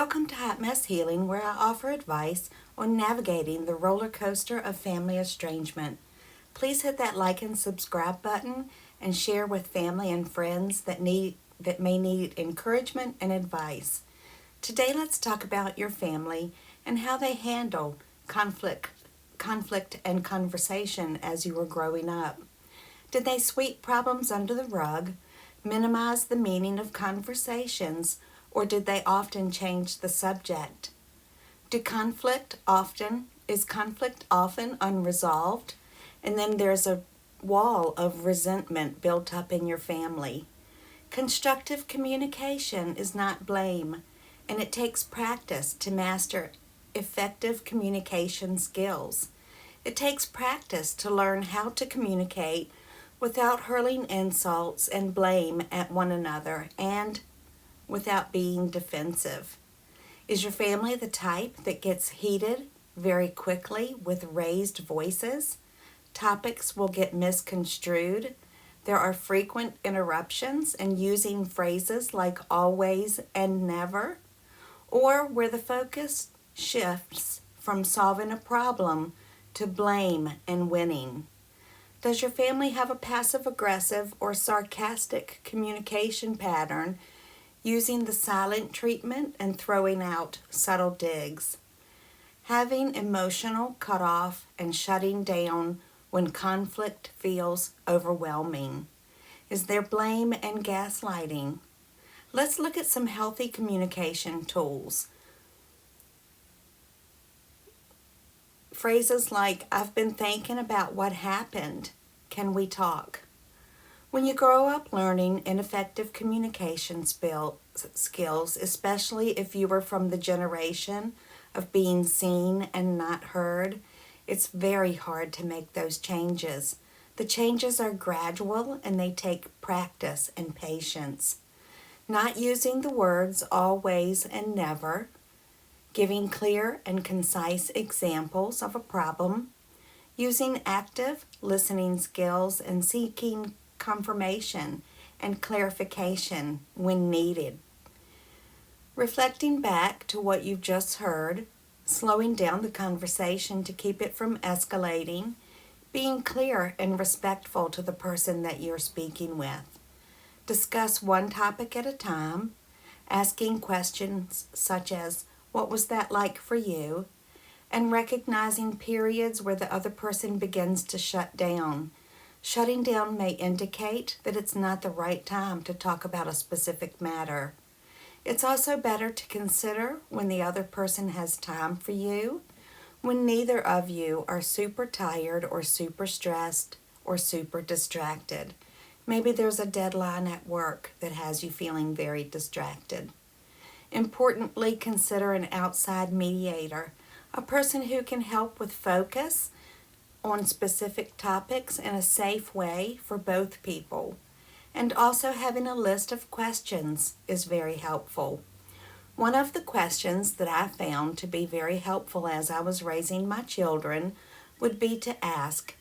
Welcome to Hot Mess Healing, where I offer advice on navigating the roller coaster of family estrangement. Please hit that like and subscribe button and share with family and friends that may need encouragement and advice. Today, let's talk about your family and how they handle conflict and conversation as you were growing up. Did they sweep problems under the rug, minimize the meaning of conversations, or did they often change the subject? Is conflict often unresolved? And then there's a wall of resentment built up in your family. Constructive communication is not blame, and it takes practice to master effective communication skills. It takes practice to learn how to communicate without hurling insults and blame at one another and without being defensive. Is your family the type that gets heated very quickly with raised voices? Topics will get misconstrued. There are frequent interruptions and using phrases like always and never, or where the focus shifts from solving a problem to blame and winning. Does your family have a passive-aggressive or sarcastic communication pattern, using the silent treatment and throwing out subtle digs? Having emotional cutoff and shutting down when conflict feels overwhelming? Is there blame and gaslighting? Let's look at some healthy communication tools. Phrases like, I've been thinking about what happened. Can we talk? When you grow up learning ineffective communication skills, especially if you were from the generation of being seen and not heard, it's very hard to make those changes. The changes are gradual and they take practice and patience. Not using the words always and never, giving clear and concise examples of a problem, using active listening skills and seeking confirmation and clarification when needed. Reflecting back to what you've just heard, slowing down the conversation to keep it from escalating, being clear and respectful to the person that you're speaking with. Discuss one topic at a time, asking questions such as, what was that like for you? And recognizing periods where the other person begins to shut down. Shutting down may indicate that it's not the right time to talk about a specific matter. It's also better to consider when the other person has time for you, when neither of you are super tired or super stressed or super distracted. Maybe there's a deadline at work that has you feeling very distracted. Importantly, consider an outside mediator, a person who can help with focus on specific topics in a safe way for both people. And also having a list of questions is very helpful. One of the questions that I found to be very helpful as I was raising my children would be to ask,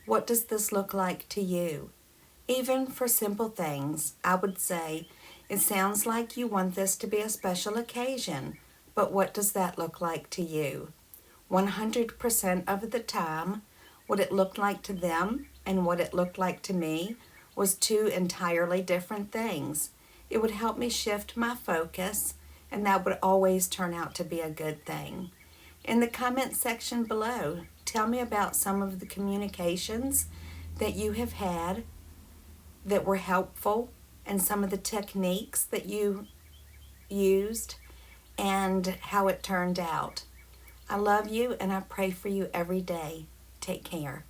what does this look like to you? Even for simple things, I would say, it sounds like you want this to be a special occasion, but what does that look like to you? 100% of the time, what it looked like to them and what it looked like to me was two entirely different things. It would help me shift my focus, and that would always turn out to be a good thing. In the comment section below, tell me about some of the communications that you have had that were helpful and some of the techniques that you used and how it turned out. I love you and I pray for you every day. Take care.